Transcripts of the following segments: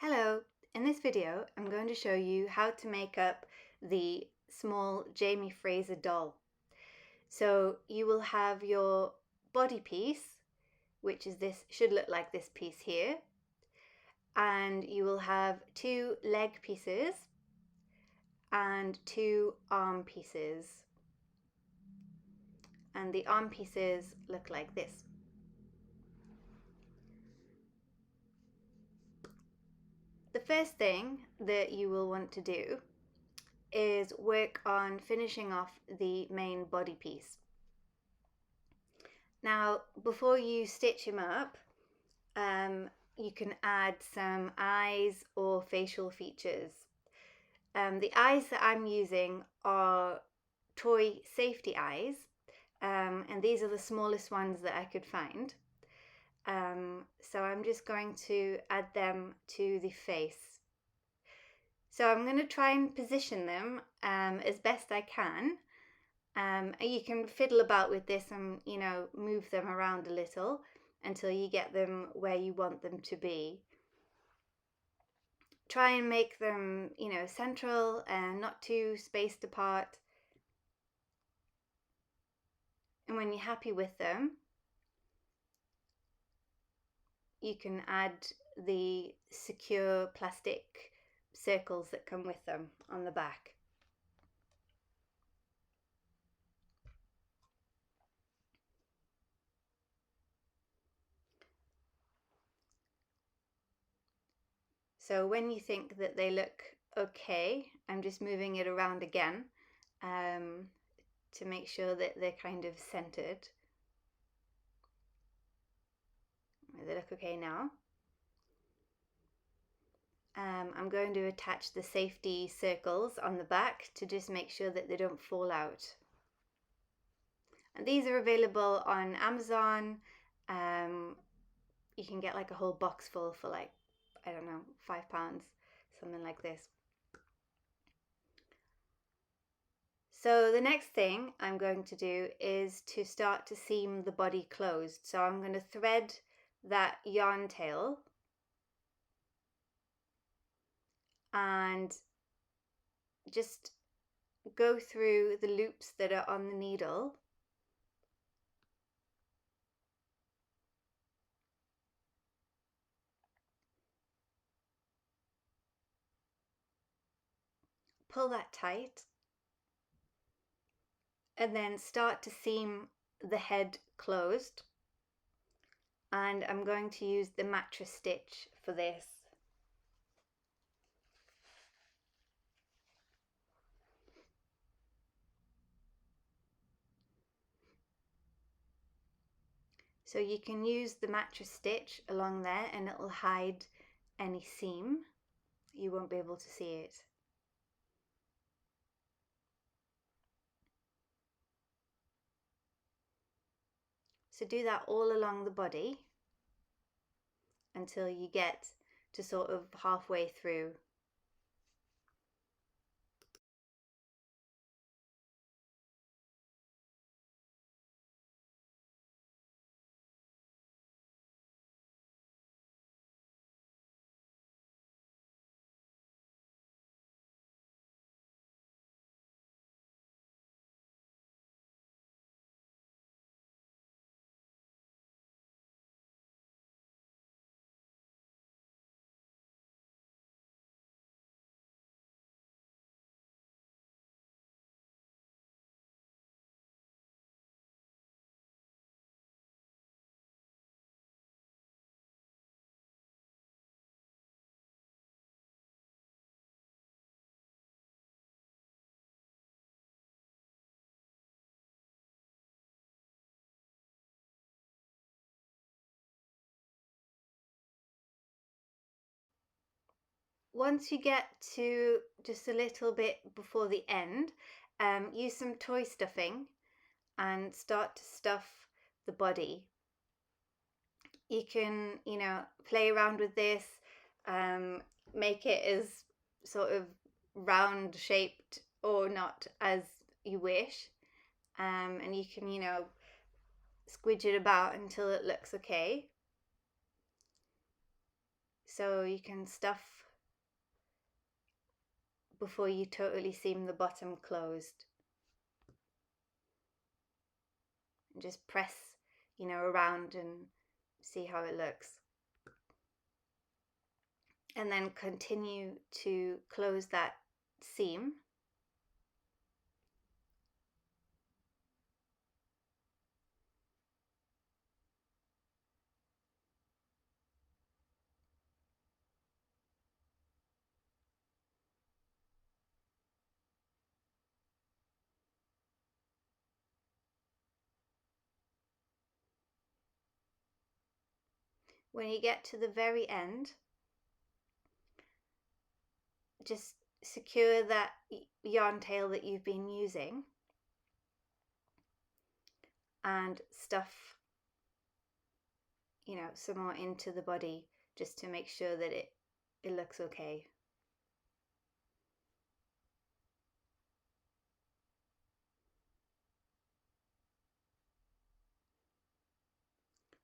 Hello, in this video I'm going to show you how to make up the small Jamie Fraser doll. So you will have your body piece, which is this, should look like this piece here, and you will have two leg pieces and two arm pieces, and the arm pieces look like this. The first thing that you will want to do is work on finishing off the main body piece. Now, before you stitch him up, you can add some eyes or facial features. The eyes that I'm using are toy safety eyes, and these are the smallest ones that I could find. So I'm just going to add them to the face. So I'm going to try and position them as best I can. You can fiddle about with this and, move them around a little until you get them where you want them to be. Try and make them, central and not too spaced apart. And when you're happy with them, you can add the secure plastic circles that come with them on the back. So when you think that they look okay, I'm just moving it around again to make sure that they're kind of centered. They look okay now. I'm going to attach the safety circles on the back to just make sure that they don't fall out. And these are available on Amazon. You can get like a whole box full for like, I don't know, £5, something like this. So the next thing I'm going to do is to start to seam the body closed. So I'm going to thread that yarn tail and just go through the loops that are on the needle. Pull that tight and then start to seam the head closed. And I'm going to use the mattress stitch for this. So you can use the mattress stitch along there and it will hide any seam. You won't be able to see it. So do that all along the body until you get to sort of halfway through. Once you get to just a little bit before the end, use some toy stuffing and start to stuff the body. You can, play around with this, make it as sort of round shaped or not as you wish. And you can, squidge it about until it looks okay. so you can stuff before you totally seam the bottom closed. And just press, around and see how it looks. And then continue to close that seam. When you get to the very end, just secure that yarn tail that you've been using and stuff, some more into the body, just to make sure that it looks okay.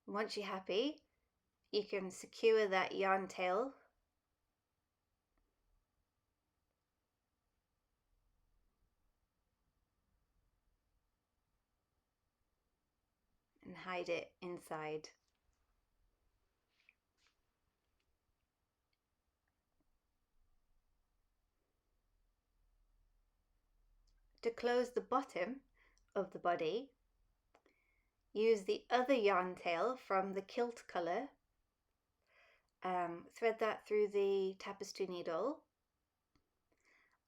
Once you're happy, you can secure that yarn tail and hide it inside. To close the bottom of the body, use the other yarn tail from the Kilt colour. Thread that through the tapestry needle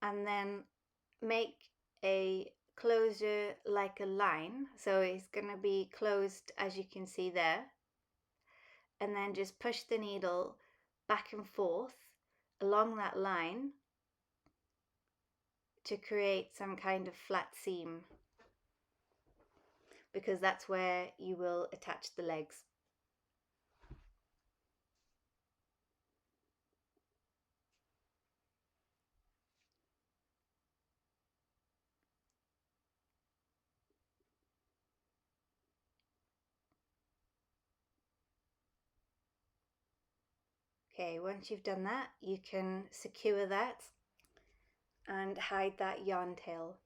and then make a closure like a line, so it's going to be closed as you can see there, and then just push the needle back and forth along that line to create some kind of flat seam, because that's where you will attach the legs. Okay, once you've done that, you can secure that and hide that yarn tail.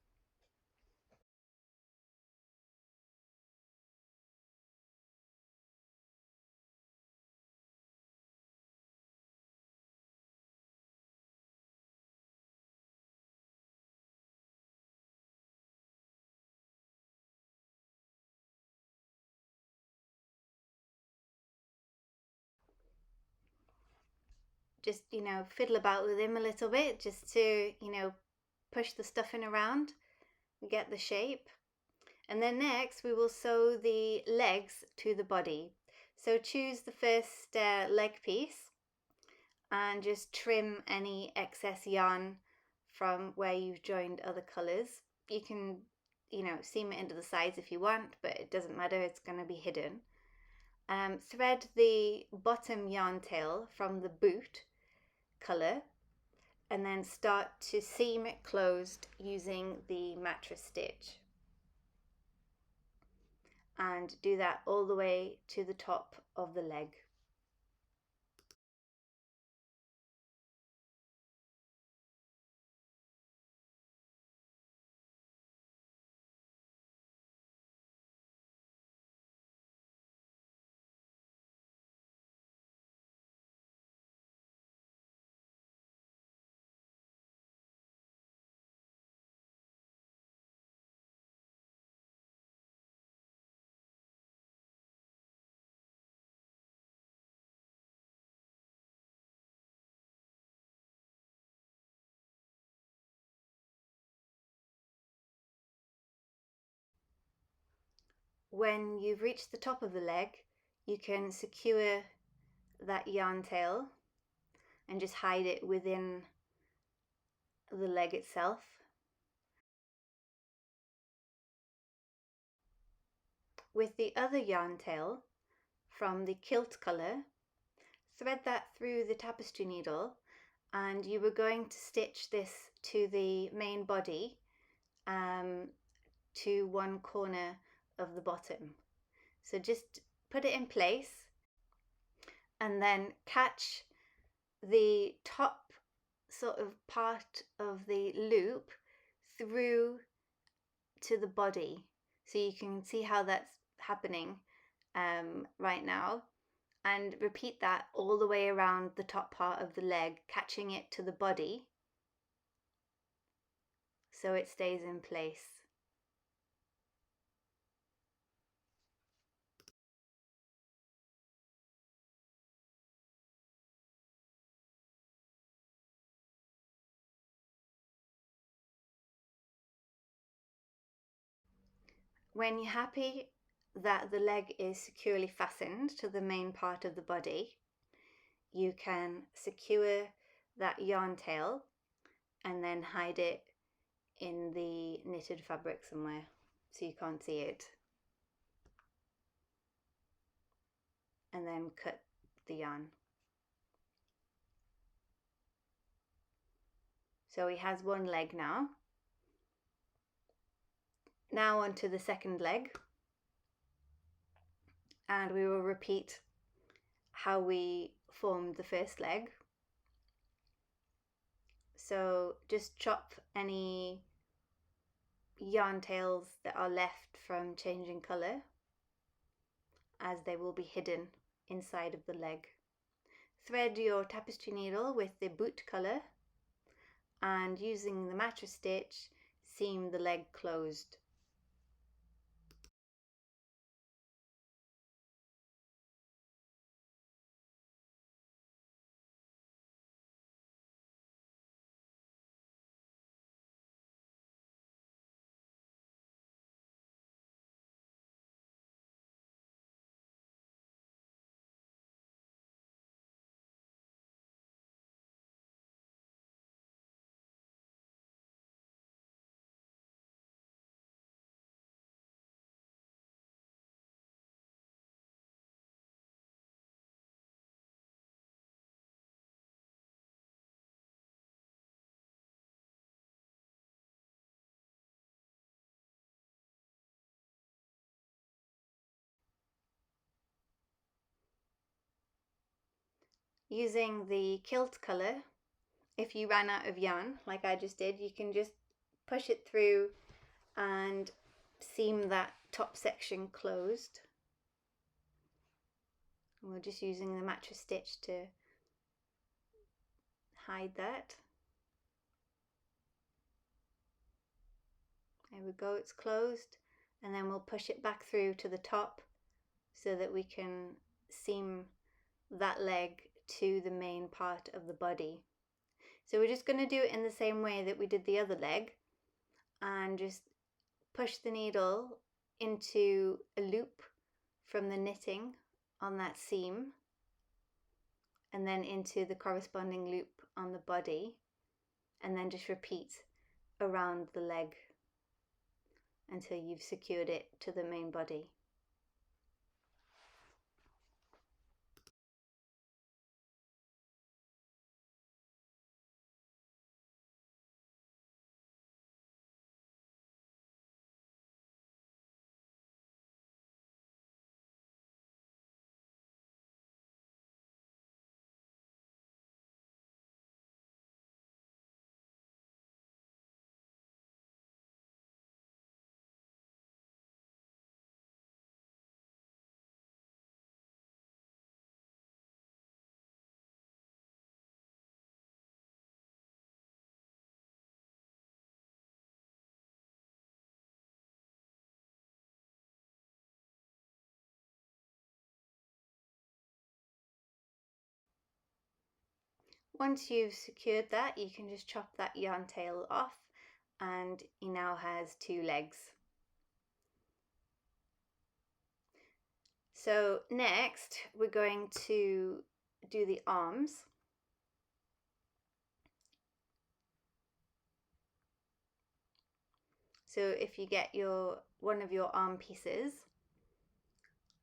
Just, fiddle about with him a little bit, just to, push the stuffing around and get the shape. And then next we will sew the legs to the body. So choose the first leg piece and just trim any excess yarn from where you've joined other colours. You can, seam it into the sides if you want, but it doesn't matter, it's going to be hidden. Thread the bottom yarn tail from the boot colour and then start to seam it closed using the mattress stitch, and do that all the way to the top of the leg. When you've reached the top of the leg, you can secure that yarn tail and just hide it within the leg itself. With the other yarn tail from the Kilt colour, thread that through the tapestry needle, and you were going to stitch this to the main body, to one corner of the bottom. So just put it in place and then catch the top sort of part of the loop through to the body. So you can see how that's happening right now. And repeat that all the way around the top part of the leg, catching it to the body so it stays in place. When you're happy that the leg is securely fastened to the main part of the body, you can secure that yarn tail and then hide it in the knitted fabric somewhere so you can't see it. And then cut the yarn. So he has one leg now. Now onto the second leg. And we will repeat how we formed the first leg. So just chop any yarn tails that are left from changing colour, as they will be hidden inside of the leg. Thread your tapestry needle with the boot colour and using the mattress stitch, seam the leg closed. Using the Kilt colour, if you ran out of yarn, like I just did, you can just push it through and seam that top section closed. And we're just using the mattress stitch to hide that. There we go, it's closed. And then we'll push it back through to the top so that we can seam that leg to the main part of the body. So we're just going to do it in the same way that we did the other leg, and just push the needle into a loop from the knitting on that seam and then into the corresponding loop on the body, and then just repeat around the leg until you've secured it to the main body. Once you've secured that, you can just chop that yarn tail off and he now has two legs. So next we're going to do the arms. So if you get one of your arm pieces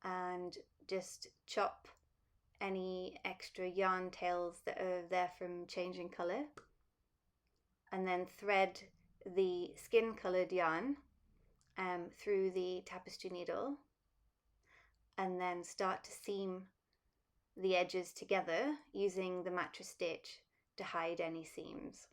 and just chop any extra yarn tails that are there from changing colour, and then thread the skin coloured yarn through the tapestry needle, and then start to seam the edges together using the mattress stitch to hide any seams.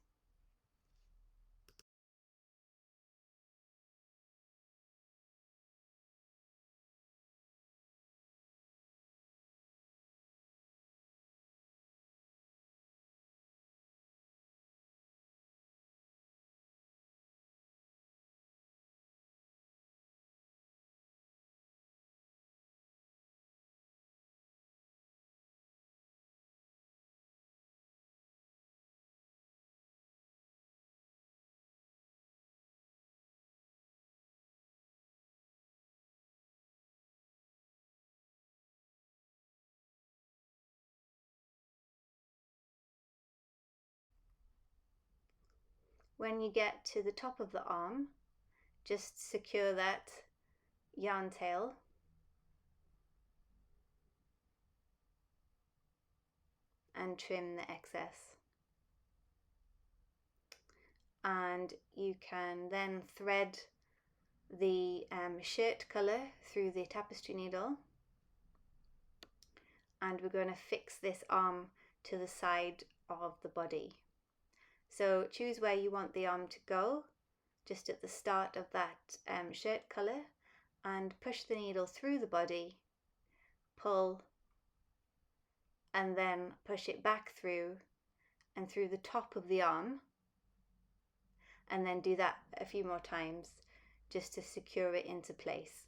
When you get to the top of the arm, just secure that yarn tail and trim the excess. And you can then thread the shirt colour through the tapestry needle, and we're going to fix this arm to the side of the body. So choose where you want the arm to go, just at the start of that shirt colour, and push the needle through the body, pull, and then push it back through and through the top of the arm, and then do that a few more times just to secure it into place.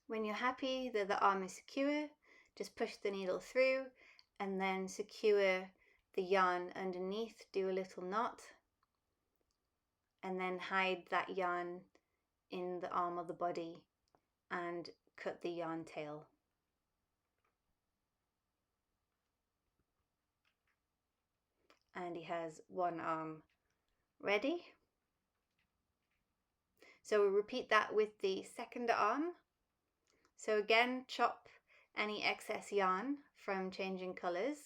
When you're happy that the arm is secure, just push the needle through and then secure the yarn underneath, do a little knot, and then hide that yarn in the arm of the body and cut the yarn tail. And he has one arm ready. So we'll repeat that with the second arm. So again, chop any excess yarn from changing colours,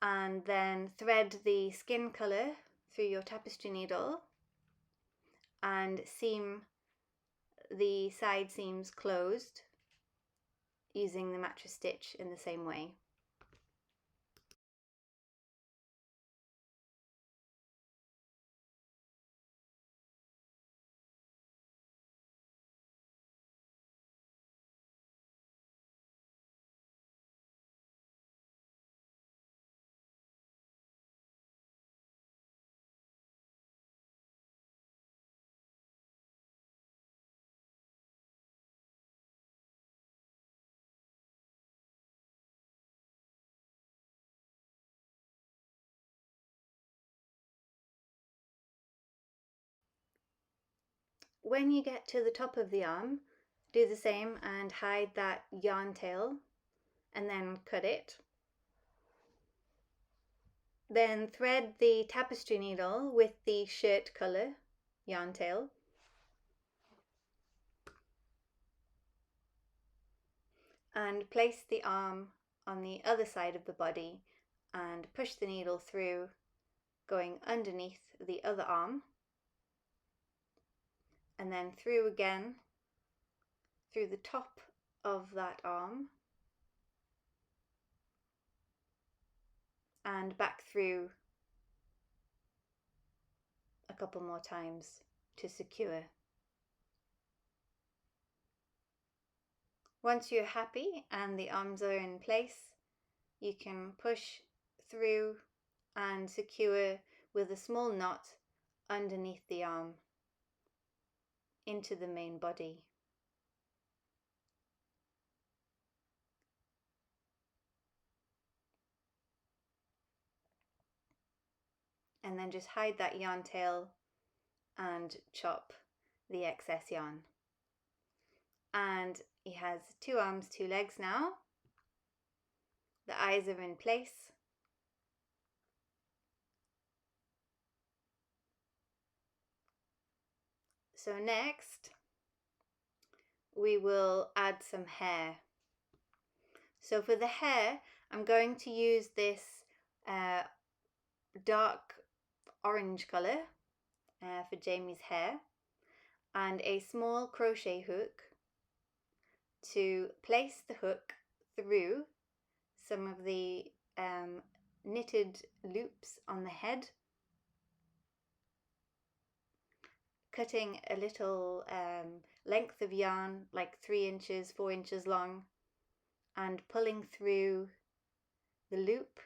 and then thread the skin colour through your tapestry needle and seam the side seams closed using the mattress stitch in the same way. When you get to the top of the arm, do the same and hide that yarn tail and then cut it. Then thread the tapestry needle with the shirt colour yarn tail. And place the arm on the other side of the body and push the needle through, going underneath the other arm, and then through again, through the top of that arm, and back through a couple more times to secure. Once you're happy and the arms are in place, you can push through and secure with a small knot underneath the arm into the main body. And then just hide that yarn tail and chop the excess yarn. And he has 2 arms, 2 legs now. The eyes are in place. So next we will add some hair. So for the hair, I'm going to use this dark orange colour for Jamie's hair, and a small crochet hook to place the hook through some of the knitted loops on the head, cutting a little length of yarn, like 3 inches, 4 inches long, and pulling through the loop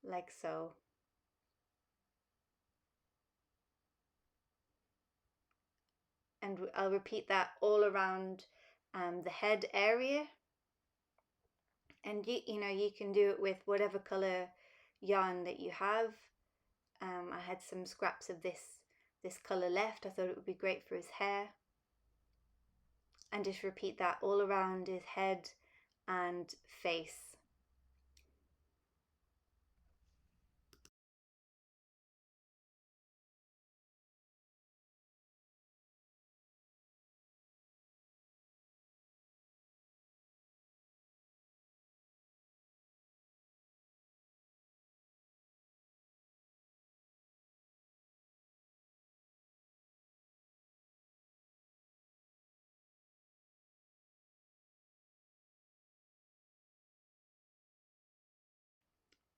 like so. And I'll repeat that all around the head area. And you can do it with whatever colour yarn that you have. I had some scraps of this colour left. I thought it would be great for his hair. And just repeat that all around his head and face.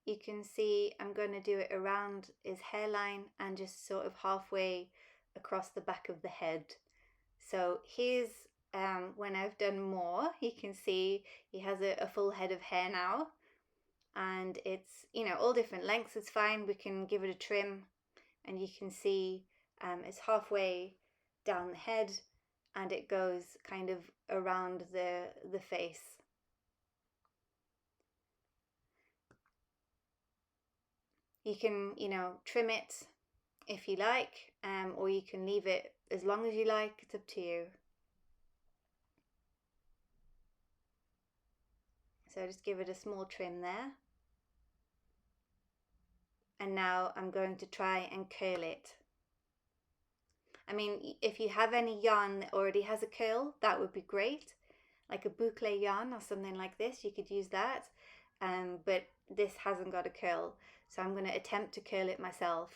You can see I'm going to do it around his hairline and just sort of halfway across the back of the head. So here's when I've done more, you can see he has a full head of hair now, and it's all different lengths. It's fine, we can give it a trim, and you can see it's halfway down the head and it goes kind of around the face. You can trim it if you like, or you can leave it as long as you like. It's up to you. So just give it a small trim there. And now I'm going to try and curl it. I mean, if you have any yarn that already has a curl, that would be great. Like a boucle yarn or something like this, you could use that. But this hasn't got a curl, so I'm going to attempt to curl it myself.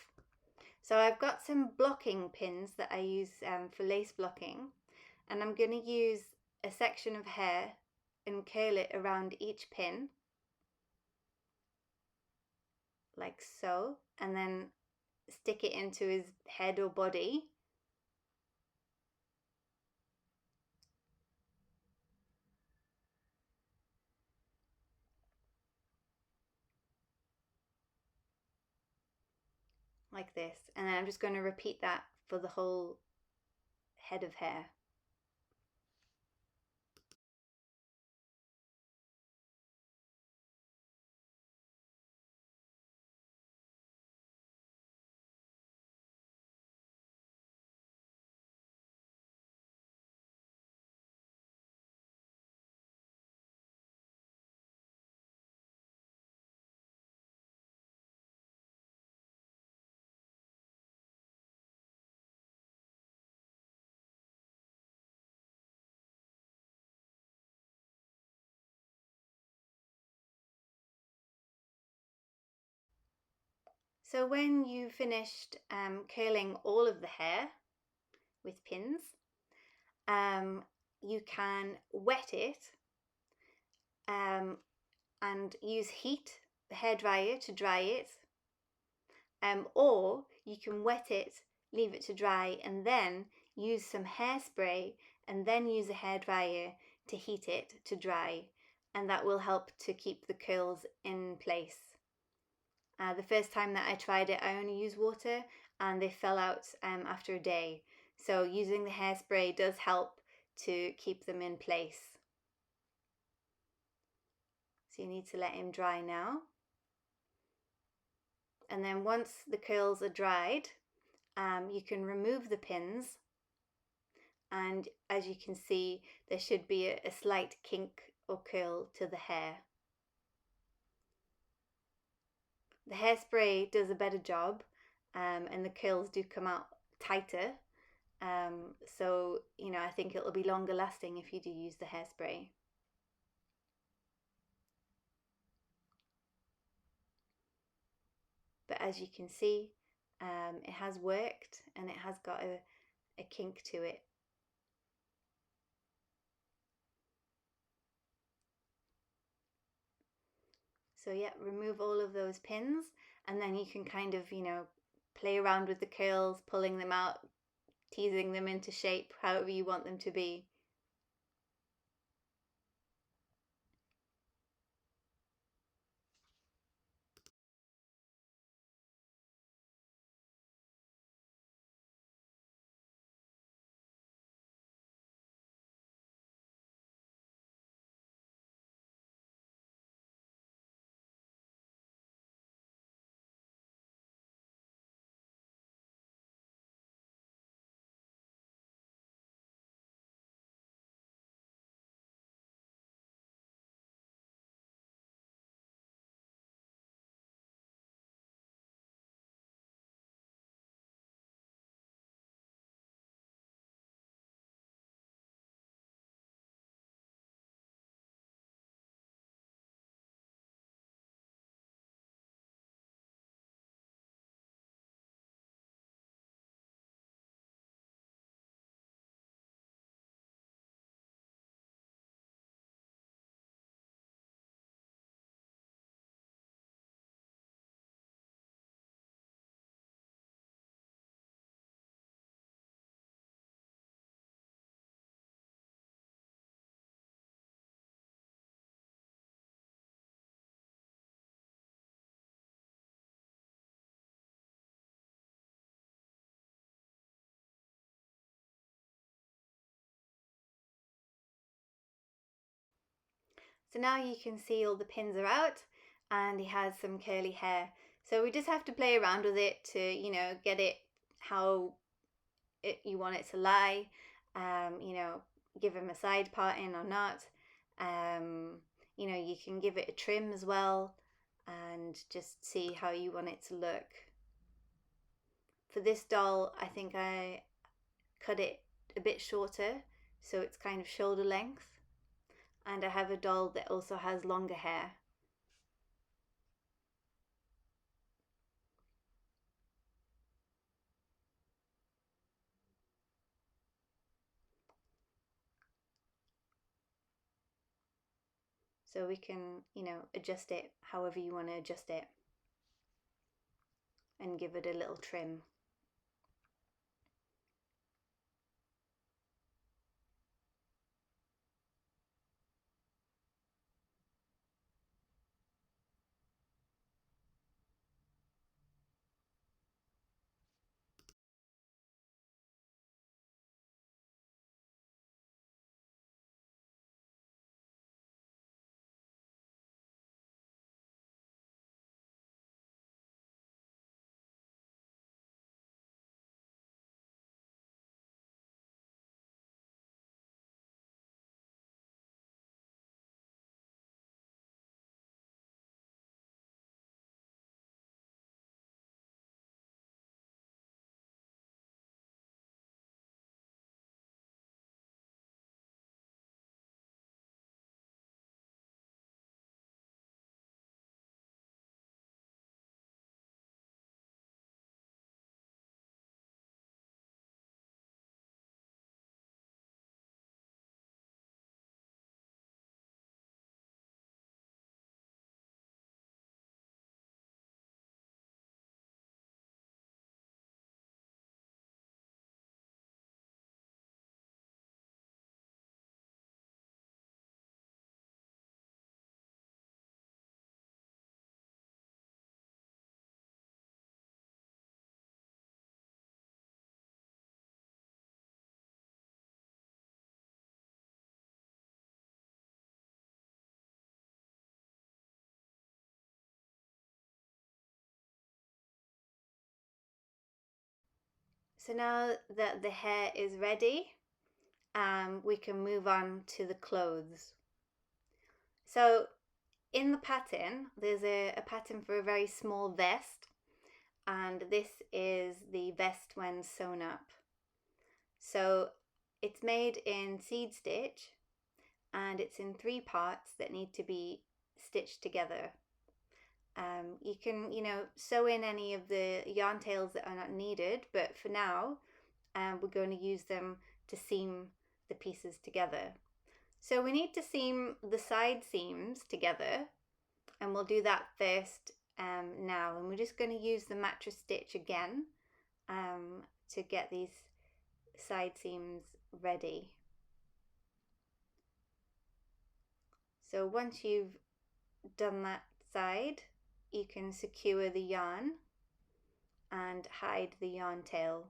So I've got some blocking pins that I use for lace blocking, and I'm going to use a section of hair and curl it around each pin, like so, and then stick it into his head or body. Like this, and then I'm just going to repeat that for the whole head of hair. So when you've finished curling all of the hair with pins, you can wet it and use heat, the hairdryer, to dry it, or you can wet it, leave it to dry, and then use some hairspray and then use a hairdryer to heat it to dry, and that will help to keep the curls in place. The first time that I tried it, I only used water and they fell out after a day. So using the hairspray does help to keep them in place. So you need to let him dry now. And then once the curls are dried, you can remove the pins. And as you can see, there should be a slight kink or curl to the hair. The hairspray does a better job, and the curls do come out tighter. So, I think it'll be longer lasting if you do use the hairspray. But as you can see, it has worked and it has got a kink to it. So yeah, remove all of those pins and then you can kind of, play around with the curls, pulling them out, teasing them into shape, however you want them to be. So now you can see all the pins are out and he has some curly hair. So we just have to play around with it to, get it how you want it to lie. Give him a side parting or not. You can give it a trim as well and just see how you want it to look. For this doll, I think I cut it a bit shorter so it's kind of shoulder length. And I have a doll that also has longer hair. So we can, adjust it however you want to adjust it and give it a little trim. So now that the hair is ready, we can move on to the clothes. So in the pattern, there's a pattern for a very small vest, and this is the vest when sewn up. So it's made in seed stitch, and it's in 3 parts that need to be stitched together. You can, sew in any of the yarn tails that are not needed, but for now, we're going to use them to seam the pieces together. So we need to seam the side seams together, and we'll do that first now. And we're just going to use the mattress stitch again to get these side seams ready. So once you've done that side, you can secure the yarn and hide the yarn tail.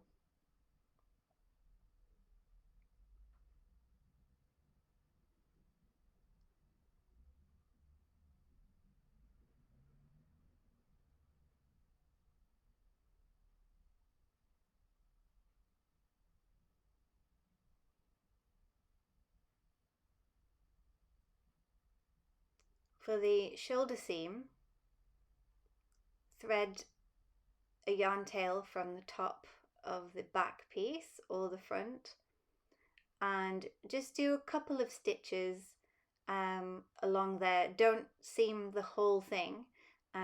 For the shoulder seam, thread a yarn tail from the top of the back piece or the front, and just do a couple of stitches along there. Don't seam the whole thing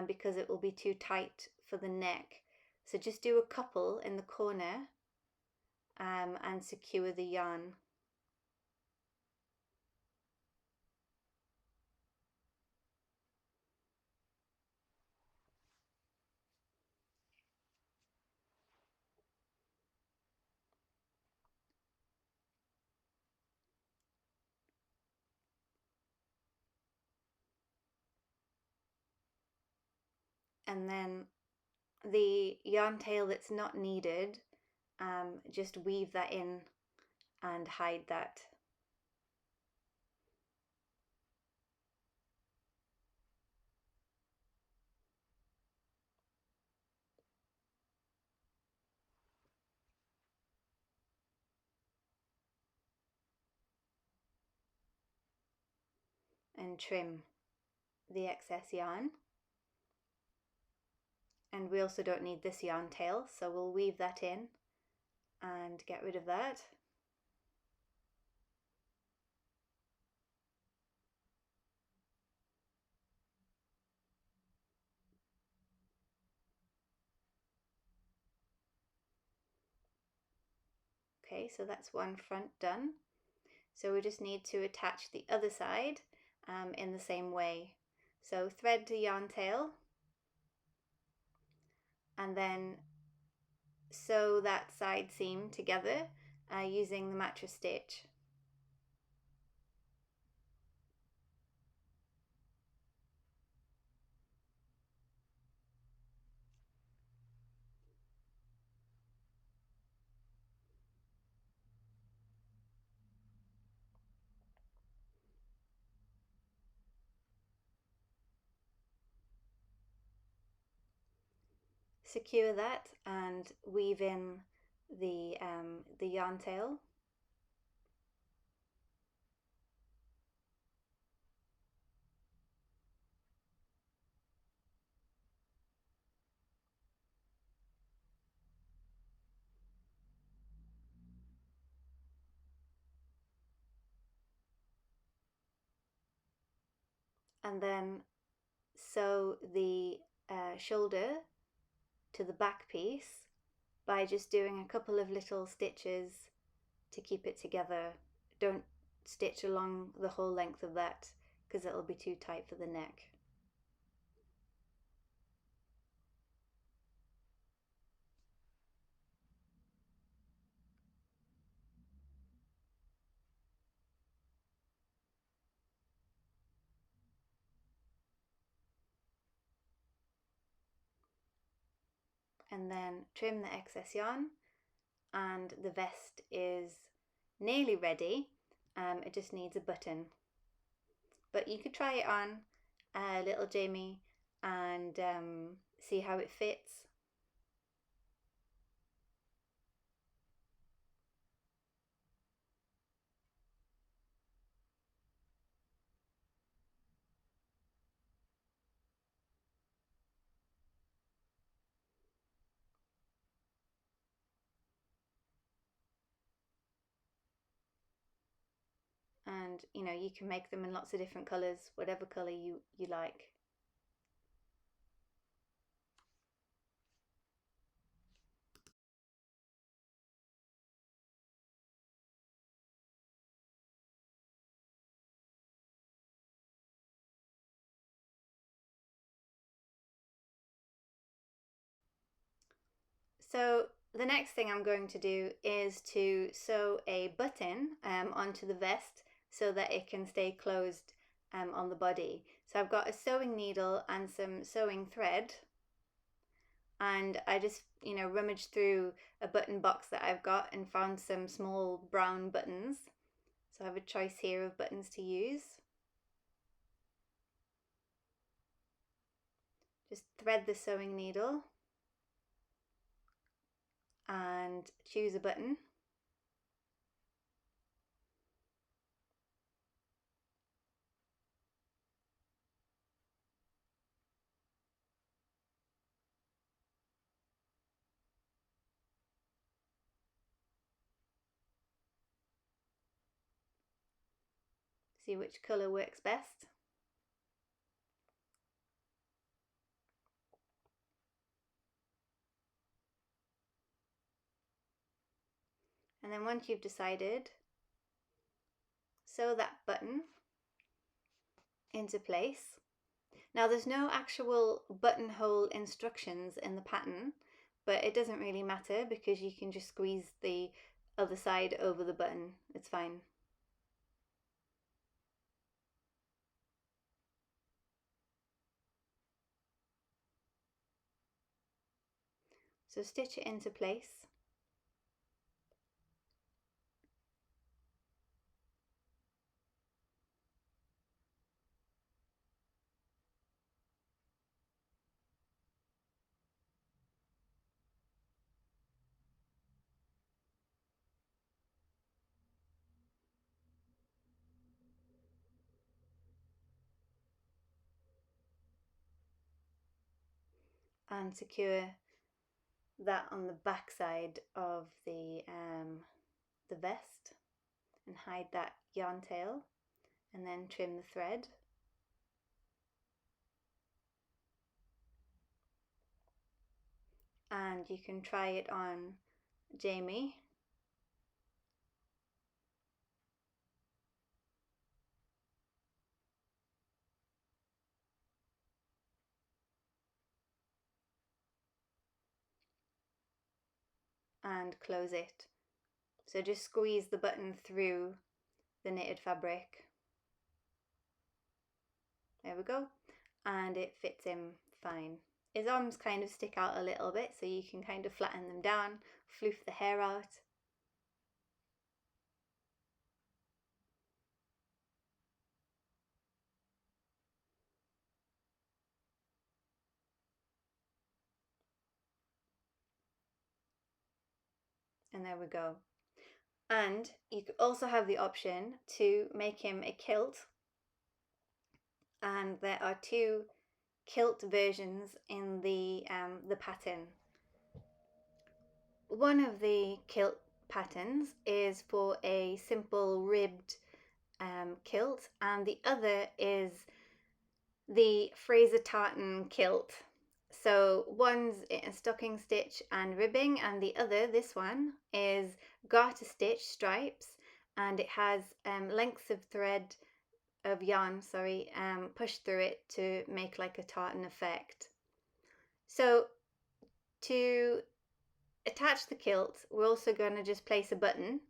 because it will be too tight for the neck. So just do a couple in the corner and secure the yarn. And then the yarn tail that's not needed, just weave that in and hide that. And trim the excess yarn. And we also don't need this yarn tail, so we'll weave that in and get rid of that. Okay, so that's one front done. So we just need to attach the other side in the same way. So thread the yarn tail and then sew that side seam together using the mattress stitch. Secure that and weave in the yarn tail. And then sew the shoulder to the back piece by just doing a couple of little stitches to keep it together. Don't stitch along the whole length of that because it'll be too tight for the neck. And then trim the excess yarn, and the vest is nearly ready. It just needs a button, but you could try it on little Jamie and see how it fits. and you can make them in lots of different colors, whatever color you like. So the next thing I'm going to do is to sew a button onto the vest so that it can stay closed on the body. So I've got a sewing needle and some sewing thread, and I just rummaged through a button box that I've got and found some small brown buttons. So I have a choice here of buttons to use. Just thread the sewing needle and choose a button. See which colour works best. And then once you've decided, sew that button into place. Now there's no actual buttonhole instructions in the pattern, but it doesn't really matter because you can just squeeze the other side over the button. It's fine. So stitch it into place. And secure that on the back side of the vest, and hide that yarn tail, and then trim the thread. And you can try it on Jamie. And close it. So just squeeze the button through the knitted fabric. There we go. And it fits in fine. His arms kind of stick out a little bit, so you can kind of flatten them down, floof the hair out. And there we go. And you could also have the option to make him a kilt. And there are two kilt versions in the pattern. One of the kilt patterns is for a simple ribbed kilt, and the other is the Fraser tartan kilt. So one's in stocking stitch and ribbing, and the other, this one, is garter stitch stripes, and it has lengths of thread of yarn, pushed through it to make like a tartan effect. So to attach the kilt, we're also going to just place a button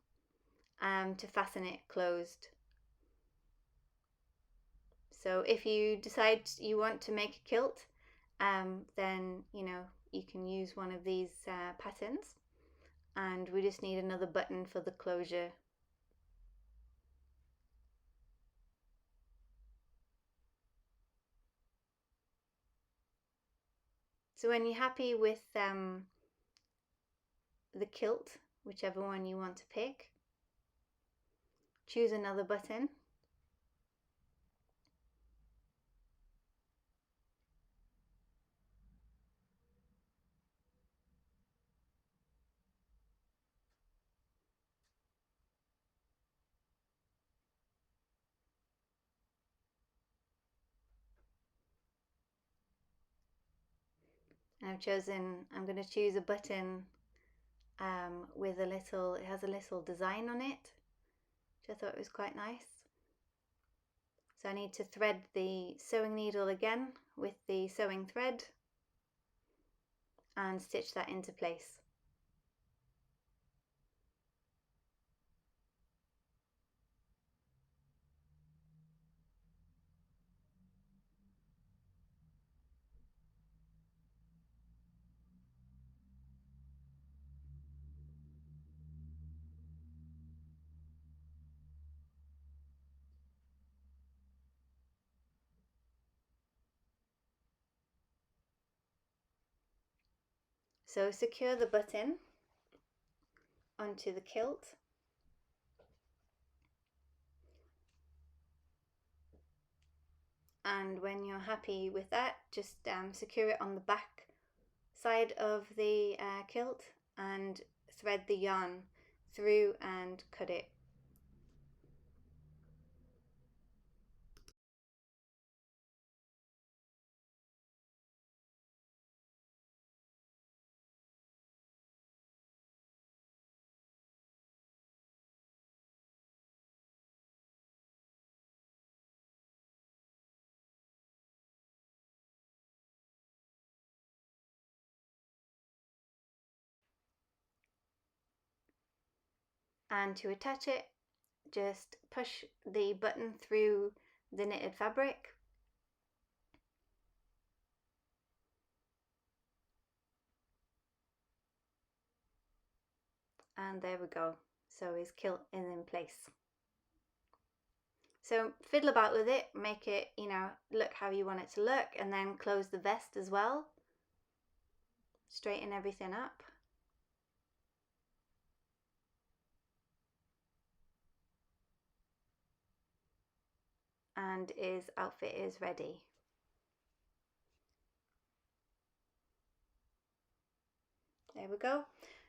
to fasten it closed. So if you decide you want to make a kilt, then you can use one of these patterns, and we just need another button for the closure. So when you're happy with the kilt, whichever one you want to pick, choose another button. I'm going to choose a button with it has a little design on it, which I thought was quite nice. So I need to thread the sewing needle again with the sewing thread and stitch that into place. So secure the button onto the kilt. And when you're happy with that, just secure it on the back side of the kilt and thread the yarn through and cut it. And to attach it, just push the button through the knitted fabric and there we go. So his kilt is in place. So fiddle about with it, make it, look how you want it to look, and then close the vest as well. Straighten everything up. And his outfit is ready. There we go.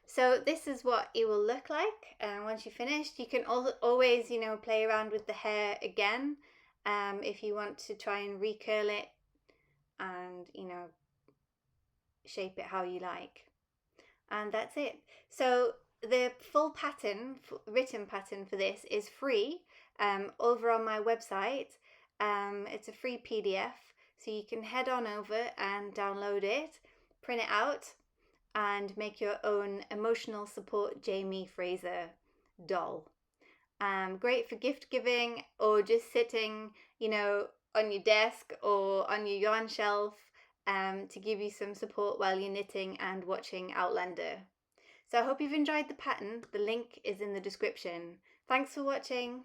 So this is what it will look like once you're finished. You can always, play around with the hair again if you want to try and recurl it and, shape it how you like. And that's it. So the full pattern, written pattern for this is free over on my website. It's a free PDF, so you can head on over and download it, print it out, and make your own emotional support Jamie Fraser doll. Great for gift giving or just sitting, on your desk or on your yarn shelf to give you some support while you're knitting and watching Outlander. So I hope you've enjoyed the pattern. The link is in the description. Thanks for watching.